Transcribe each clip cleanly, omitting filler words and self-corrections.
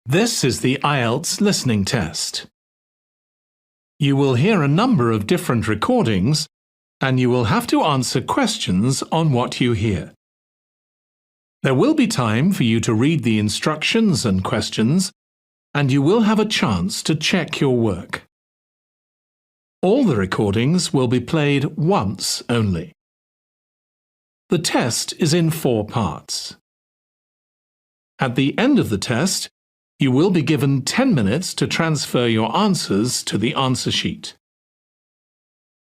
This is the Ielts listening test. You will hear a number of different recordings, and you will have to answer questions on what you hear. There will be time for you to read the instructions and questions, and you will have a chance to check your work. All the recordings will be played once only. The test is in 4 parts. At the end of the test, you will be given 10 minutes to transfer your answers to the answer sheet.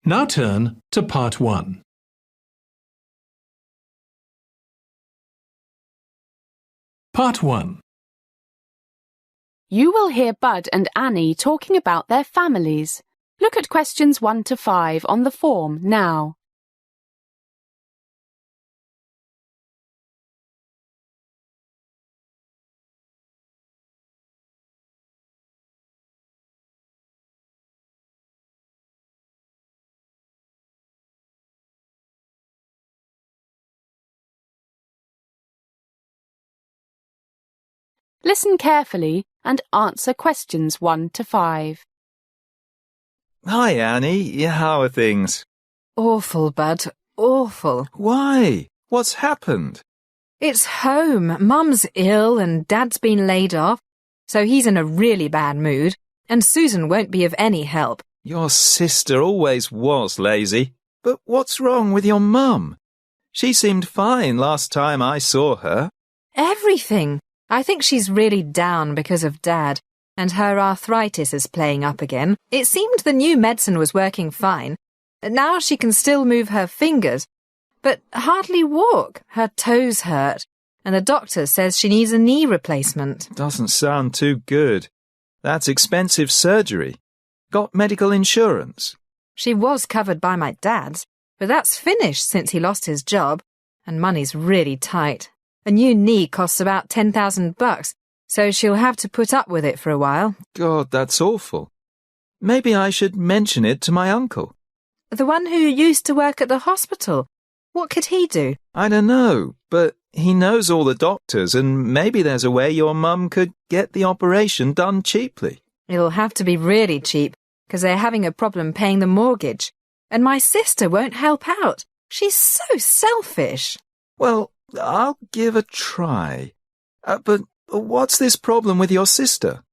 Now turn to Part 1. Part 1. You will hear Bud and Annie talking about their families. Look at questions 1 to 5 on the form now. Listen carefully and answer questions 1 to 5. Hi, Annie. How are things? Awful, Bud. Awful. Why? What's happened? It's home. Mum's ill and Dad's been laid off, so he's in a really bad mood, and Susan won't be of any help. Your sister always was lazy. But what's wrong with your mum? She seemed fine last time I saw her. Everything. I think she's really down because of Dad, and her arthritis is playing up again. It seemed the new medicine was working fine. Now she can still move her fingers, but hardly walk. Her toes hurt, and the doctor says she needs a knee replacement. Doesn't sound too good. That's expensive surgery. Got medical insurance? She was covered by my dad's, but that's finished since he lost his job, and money's really tight. A new knee costs about $10,000, so she'll have to put up with it for a while. God, that's awful. Maybe I should mention it to my uncle. The one who used to work at the hospital. What could he do? I don't know, but he knows all the doctors, and maybe there's a way your mum could get the operation done cheaply. It'll have to be really cheap, because they're having a problem paying the mortgage. And my sister won't help out. She's so selfish. Well, I'll give a try. But what's this problem with your sister?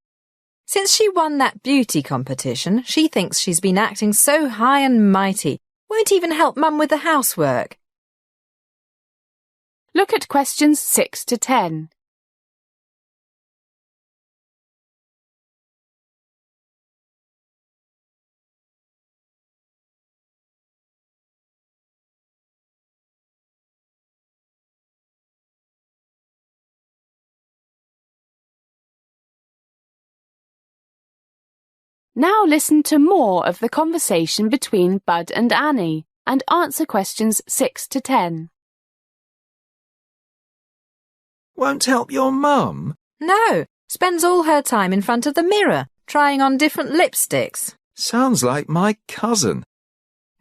Since she won that beauty competition, she thinks she's been acting so high and mighty, won't even help Mum with the housework. Look at questions 6 to 10. Now listen to more of the conversation between Bud and Annie and answer questions 6 to 10. Won't help your mum? No, spends all her time in front of the mirror, trying on different lipsticks. Sounds like my cousin.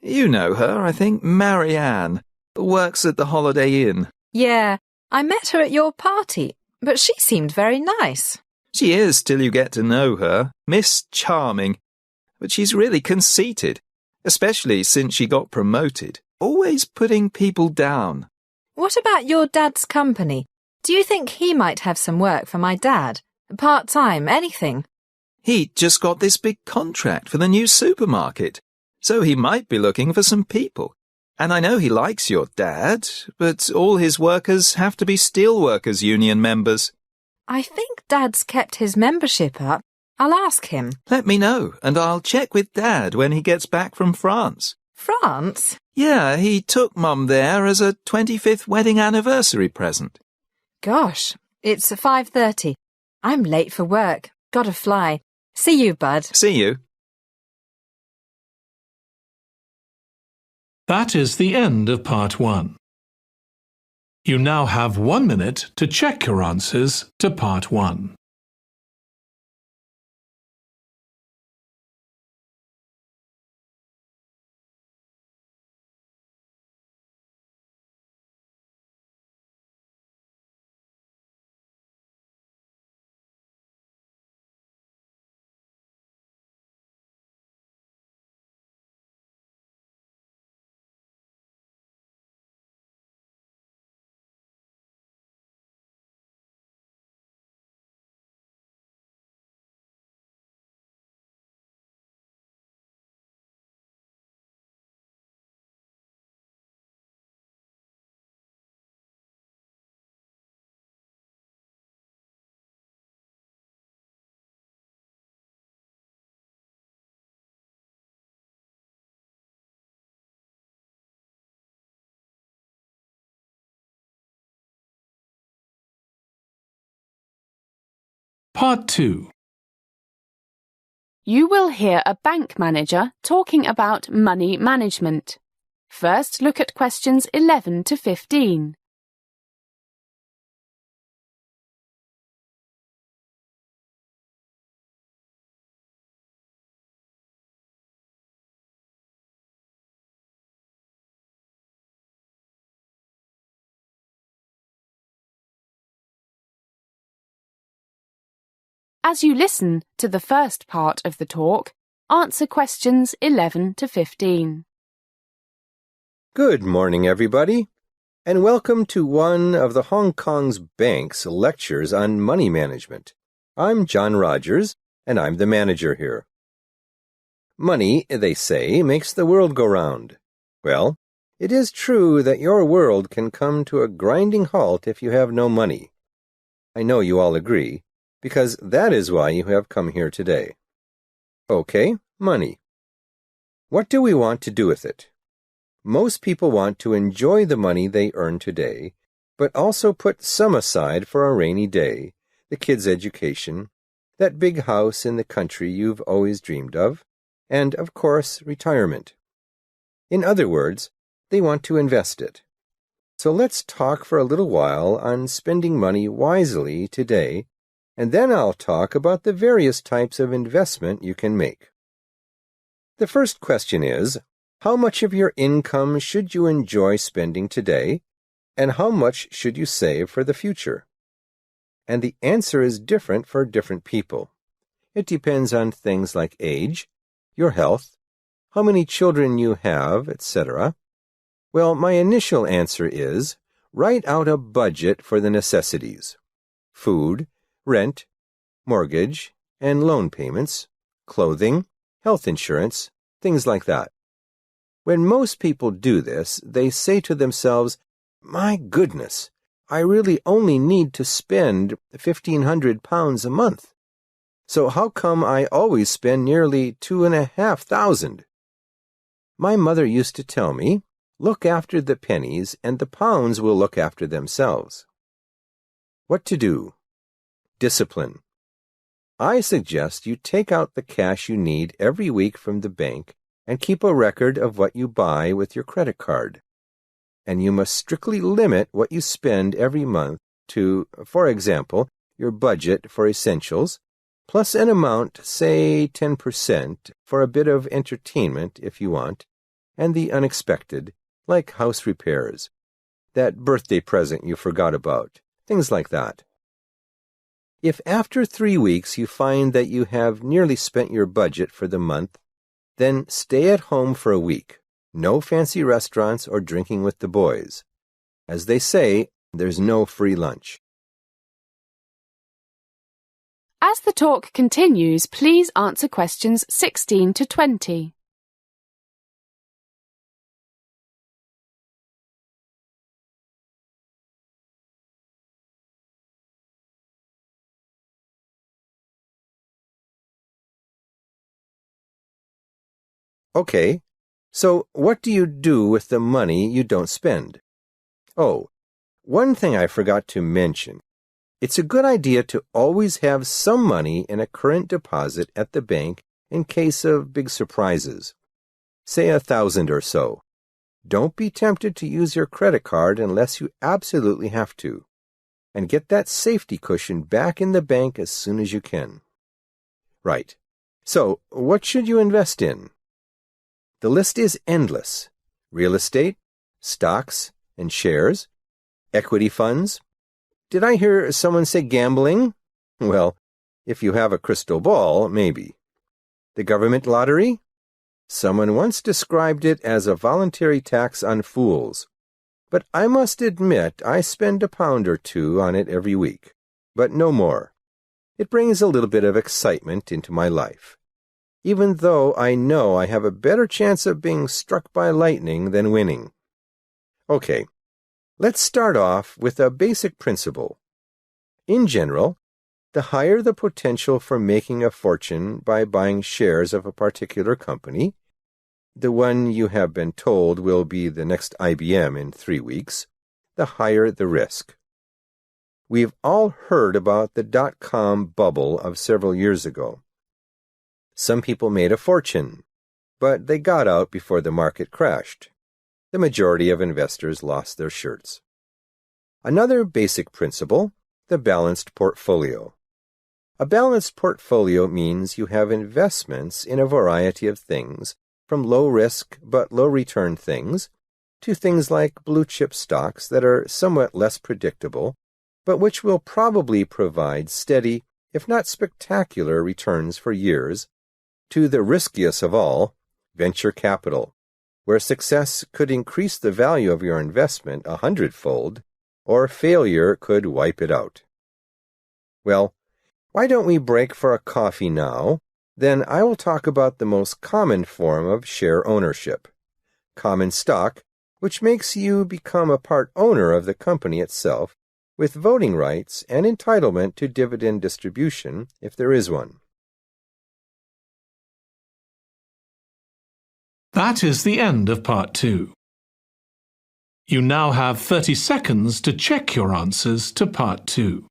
You know her, I think, Marianne. Works at the Holiday Inn. Yeah, I met her at your party, but she seemed very nice. She is till you get to know her. Miss Charming. But she's really conceited, especially since she got promoted. Always putting people down. What about your dad's company? Do you think he might have some work for my dad? Part-time, anything? He just got this big contract for the new supermarket, so he might be looking for some people. And I know he likes your dad, but all his workers have to be Steelworkers Union members. I think Dad's kept his membership up. I'll ask him. Let me know, and I'll check with Dad when he gets back from France. France? Yeah, he took Mum there as a 25th wedding anniversary present. Gosh, it's 5:30. I'm late for work. Gotta fly. See you, Bud. See you. That is the end of Part 1. You now have 1 minute to check your answers to Part 1. Part 2. You will hear a bank manager talking about money management. First, look at questions 11 to 15. As you listen to the first part of the talk, answer questions 11 to 15. Good morning, everybody, and welcome to one of the Hong Kong's bank's lectures on money management. I'm John Rogers, and I'm the manager here. Money, they say, makes the world go round. Well, it is true that your world can come to a grinding halt if you have no money. I know you all agree, because that is why you have come here today. Okay, money. What do we want to do with it? Most people want to enjoy the money they earn today, but also put some aside for a rainy day, the kids' education, that big house in the country you've always dreamed of, and, of course, retirement. In other words, they want to invest it. So let's talk for a little while on spending money wisely today, and then I'll talk about the various types of investment you can make. The first question is, how much of your income should you enjoy spending today, and how much should you save for the future? And the answer is different for different people. It depends on things like age, your health, how many children you have, etc. Well, my initial answer is, write out a budget for the necessities: food, rent, mortgage, and loan payments, clothing, health insurance, things like that. When most people do this, they say to themselves, "My goodness, I really only need to spend £1,500 a month. So how come I always spend nearly £2,500? My mother used to tell me, look after the pennies and the pounds will look after themselves." What to do? Discipline. I suggest you take out the cash you need every week from the bank and keep a record of what you buy with your credit card. And you must strictly limit what you spend every month to, for example, your budget for essentials, plus an amount, say 10%, for a bit of entertainment if you want, and the unexpected, like house repairs, that birthday present you forgot about, things like that. If after 3 weeks you find that you have nearly spent your budget for the month, then stay at home for a week. No fancy restaurants or drinking with the boys. As they say, there's no free lunch. As the talk continues, please answer questions 16 to 20. Okay, so what do you do with the money you don't spend? Oh, one thing I forgot to mention. It's a good idea to always have some money in a current deposit at the bank in case of big surprises. Say 1,000 or so. Don't be tempted to use your credit card unless you absolutely have to. And get that safety cushion back in the bank as soon as you can. Right. So, what should you invest in? The list is endless. Real estate, stocks and shares, equity funds. Did I hear someone say gambling? Well, if you have a crystal ball, maybe. The government lottery? Someone once described it as a voluntary tax on fools. But I must admit I spend £1 or £2 on it every week, but no more. It brings a little bit of excitement into my life, even though I know I have a better chance of being struck by lightning than winning. Okay, let's start off with a basic principle. In general, the higher the potential for making a fortune by buying shares of a particular company, the one you have been told will be the next IBM in 3 weeks, the higher the risk. We've all heard about the dot-com bubble of several years ago. Some people made a fortune, but they got out before the market crashed. The majority of investors lost their shirts. Another basic principle, the balanced portfolio. A balanced portfolio means you have investments in a variety of things, from low-risk but low-return things to things like blue-chip stocks that are somewhat less predictable, but which will probably provide steady, if not spectacular, returns for years, to the riskiest of all, venture capital, where success could increase the value of your investment 100-fold, or failure could wipe it out. Well, why don't we break for a coffee now? Then I will talk about the most common form of share ownership, common stock, which makes you become a part owner of the company itself, with voting rights and entitlement to dividend distribution if there is one. That is the end of Part 2. You now have 30 seconds to check your answers to Part 2.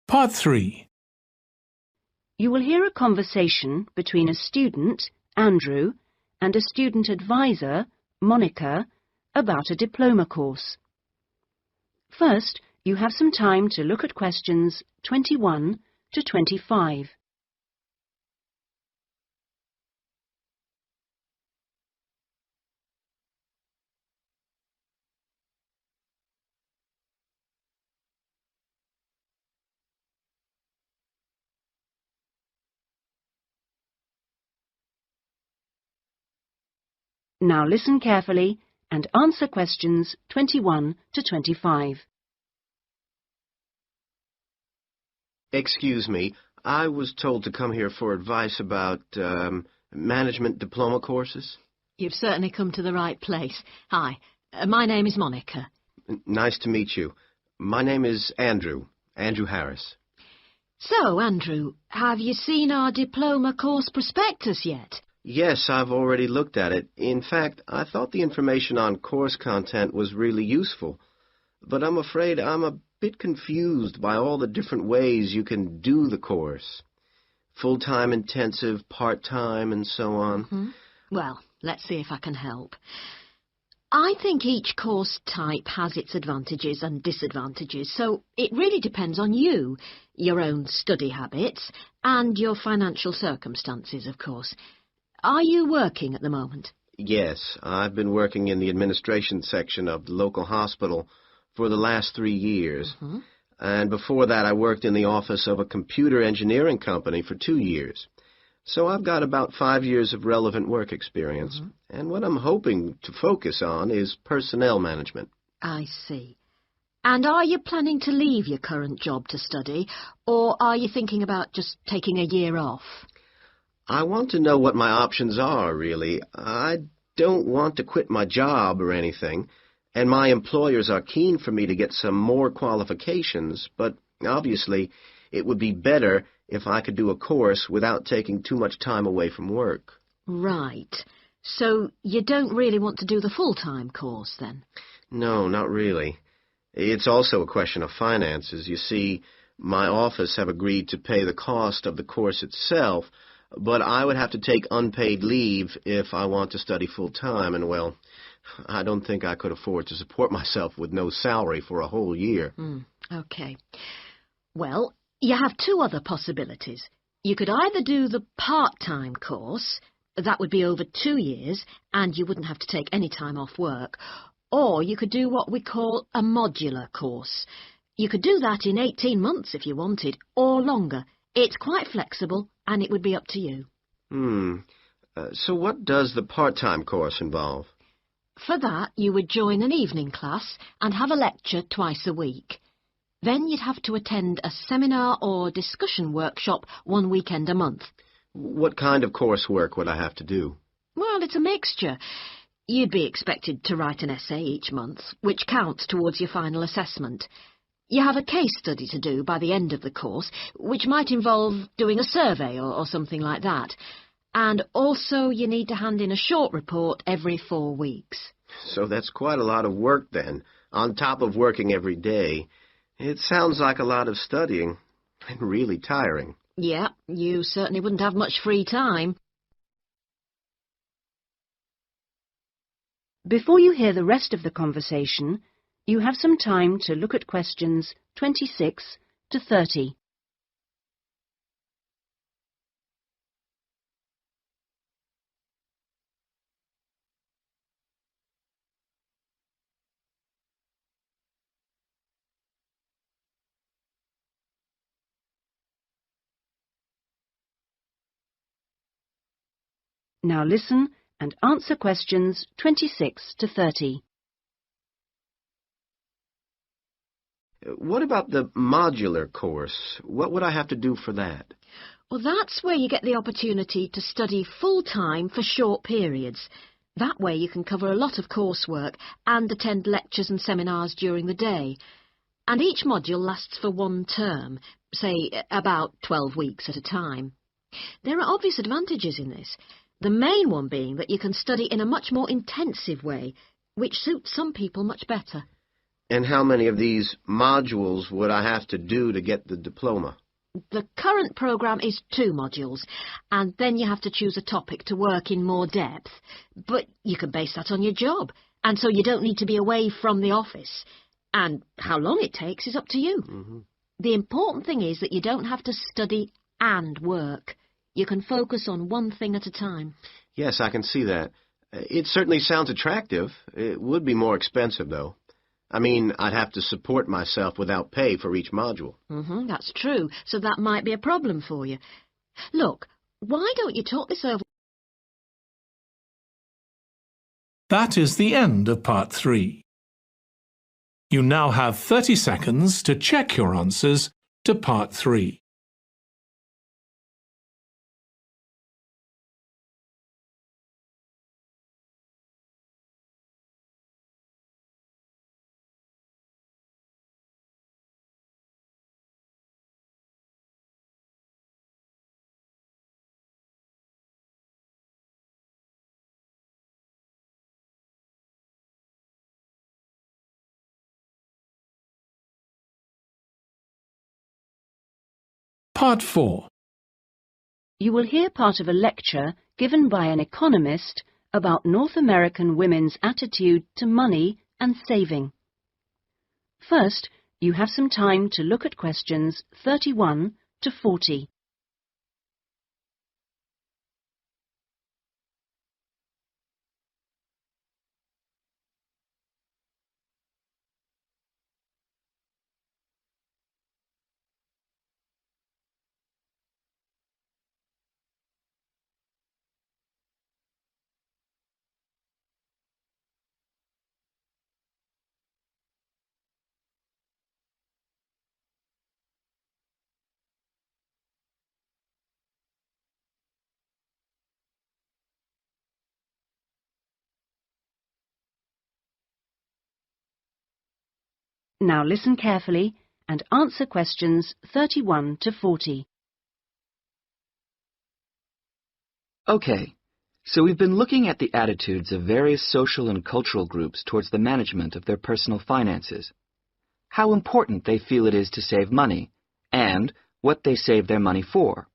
Part 3. You will hear a conversation between a student, Andrew, and a student advisor, Monica, about a diploma course. First, you have some time to look at questions 21 to 25. Now listen carefully and answer questions 21 to 25. Excuse me, I was told to come here for advice about management diploma courses. You've certainly come to the right place. Hi, my name is Monica. Nice to meet you. My name is Andrew Harris. So, Andrew, have you seen our diploma course prospectus yet? Yes, I've already looked at it. In fact, I thought the information on course content was really useful. But I'm afraid I'm a bit confused by all the different ways you can do the course. Full-time intensive, part-time, and so on. Mm-hmm. Well, let's see if I can help. I think each course type has its advantages and disadvantages, so it really depends on you, your own study habits, and your financial circumstances, of course. Are you working at the moment? Yes, I've been working in the administration section of the local hospital for the last 3 years. Mm-hmm. And before that, I worked in the office of a computer engineering company for 2 years. So I've got about 5 years of relevant work experience. Mm-hmm. And what I'm hoping to focus on is personnel management. I see. And are you planning to leave your current job to study, or are you thinking about just taking a year off? I want to know what my options are, really. I don't want to quit my job or anything, and my employers are keen for me to get some more qualifications, but obviously it would be better if I could do a course without taking too much time away from work. Right. So you don't really want to do the full-time course, then? No, not really. It's also a question of finances. You see, my office have agreed to pay the cost of the course itself, but I would have to take unpaid leave if I want to study full-time, and, well, I don't think I could afford to support myself with no salary for a whole year. Okay. Well, you have two other possibilities. You could either do the part-time course, that would be over 2 years, and you wouldn't have to take any time off work, or you could do what we call a modular course. You could do that in 18 months if you wanted, or longer. It's quite flexible, and it would be up to you. So what does the part-time course involve? For that, you would join an evening class and have a lecture twice a week. Then you'd have to attend a seminar or discussion workshop one weekend a month. What kind of coursework would I have to do? Well, it's a mixture. You'd be expected to write an essay each month, which counts towards your final assessment. You have a case study to do by the end of the course, which might involve doing a survey or something like that. And also you need to hand in a short report every 4 weeks. So that's quite a lot of work then, on top of working every day. It sounds like a lot of studying, and really tiring. Yeah, you certainly wouldn't have much free time. Before you hear the rest of the conversation, you have some time to look at questions 26 to 30. Now listen and answer questions 26 to 30. What about the modular course? What would I have to do for that? Well, that's where you get the opportunity to study full-time for short periods. That way you can cover a lot of coursework and attend lectures and seminars during the day. And each module lasts for 1 term, say about 12 weeks at a time. There are obvious advantages in this. The main one being that you can study in a much more intensive way, which suits some people much better. And how many of these modules would I have to do to get the diploma? The current programme is 2 modules, and then you have to choose a topic to work in more depth. But you can base that on your job, and so you don't need to be away from the office. And how long it takes is up to you. Mm-hmm. The important thing is that you don't have to study and work. You can focus on one thing at a time. Yes, I can see that. It certainly sounds attractive. It would be more expensive, though. I mean, I'd have to support myself without pay for each module. That's true, so that might be a problem for you. Look, why don't you talk this over? That is the end of part 3. You now have 30 seconds to check your answers to part 3. Part 4. You will hear part of a lecture given by an economist about North American women's attitude to money and saving. First, you have some time to look at questions 31 to 40. Now listen carefully and answer questions 31 to 40. Okay, so we've been looking at the attitudes of various social and cultural groups towards the management of their personal finances, how important they feel it is to save money, and what they save their money for.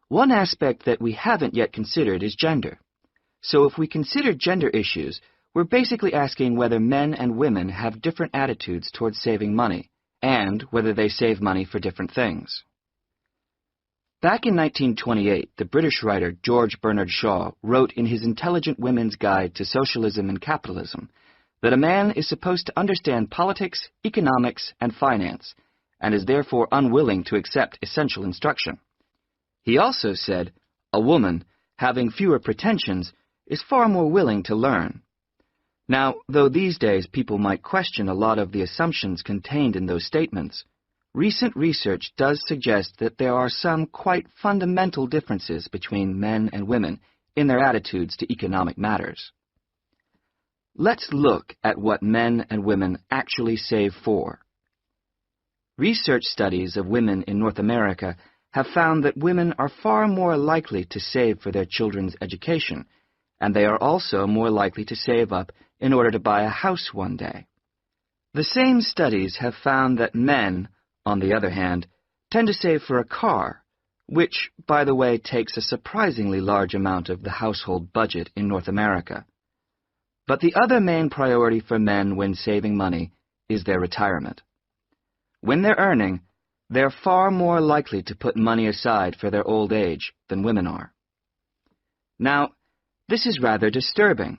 One aspect that we haven't yet considered is gender. So if we consider gender issues, we're basically asking whether men and women have different attitudes towards saving money, and whether they save money for different things. Back in 1928, the British writer George Bernard Shaw wrote in his Intelligent Women's Guide to Socialism and Capitalism that a man is supposed to understand politics, economics, and finance, and is therefore unwilling to accept essential instruction. He also said, a woman, having fewer pretensions, is far more willing to learn. Now, though these days people might question a lot of the assumptions contained in those statements, recent research does suggest that there are some quite fundamental differences between men and women in their attitudes to economic matters. Let's look at what men and women actually save for. Research studies of women in North America have found that women are far more likely to save for their children's education, and they are also more likely to save up in order to buy a house one day. The same studies have found that men, on the other hand, tend to save for a car, which, by the way, takes a surprisingly large amount of the household budget in North America. But the other main priority for men when saving money is their retirement. When they're earning, they're far more likely to put money aside for their old age than women are. Now, this is rather disturbing,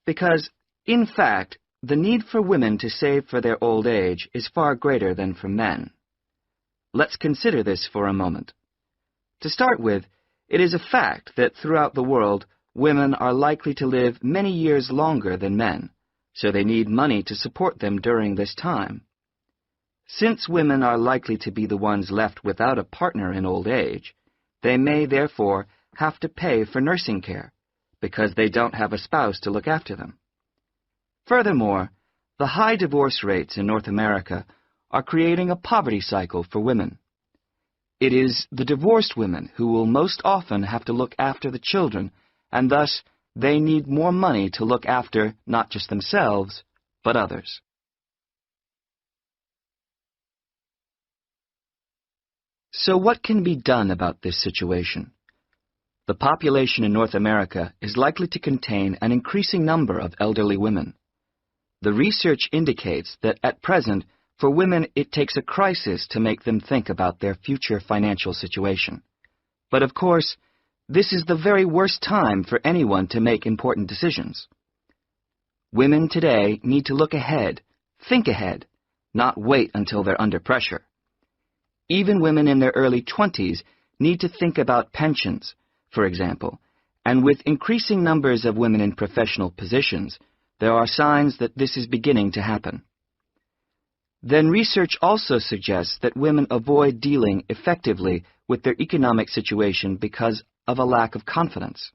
because, in fact, the need for women to save for their old age is far greater than for men. Let's consider this for a moment. To start with, it is a fact that throughout the world, women are likely to live many years longer than men, so they need money to support them during this time. Since women are likely to be the ones left without a partner in old age, they may therefore have to pay for nursing care, because they don't have a spouse to look after them. Furthermore, the high divorce rates in North America are creating a poverty cycle for women. It is the divorced women who will most often have to look after the children, and thus they need more money to look after not just themselves, but others. So what can be done about this situation? The population in North America is likely to contain an increasing number of elderly women. The research indicates that at present, for women, it takes a crisis to make them think about their future financial situation. But of course, this is the very worst time for anyone to make important decisions. Women today need to look ahead, think ahead, not wait until they're under pressure. Even women in their early 20s need to think about pensions, for example, and with increasing numbers of women in professional positions, there are signs that this is beginning to happen. Then research also suggests that women avoid dealing effectively with their economic situation because of a lack of confidence.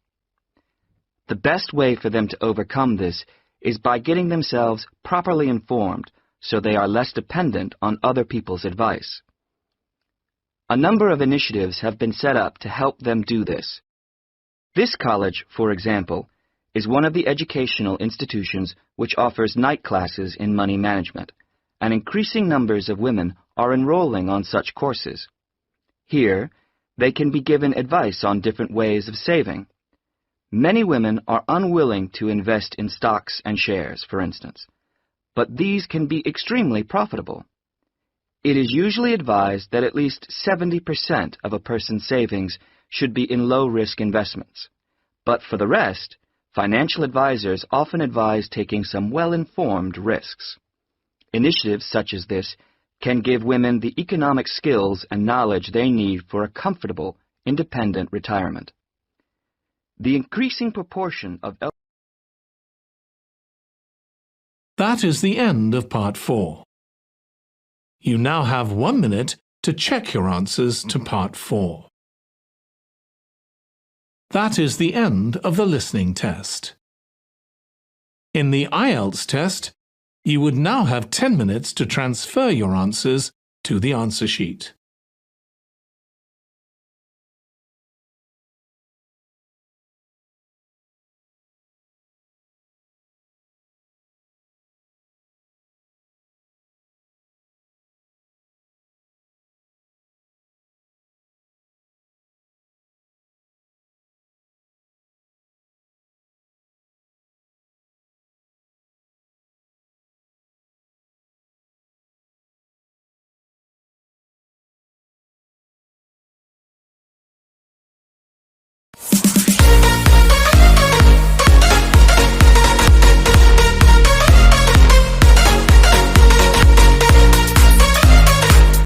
The best way for them to overcome this is by getting themselves properly informed so they are less dependent on other people's advice. A number of initiatives have been set up to help them do this. This college, for example, is one of the educational institutions which offers night classes in money management, and increasing numbers of women are enrolling on such courses. Here, they can be given advice on different ways of saving. Many women are unwilling to invest in stocks and shares, for instance, but these can be extremely profitable. It is usually advised that at least 70% of a person's savings should be in low-risk investments. But for the rest, financial advisors often advise taking some well-informed risks. Initiatives such as this can give women the economic skills and knowledge they need for a comfortable, independent retirement. The increasing proportion of That is the end of Part 4. You now have 1 minute to check your answers to Part 4. That is the end of the listening test. In the Ielts test, you would now have 10 minutes to transfer your answers to the answer sheet.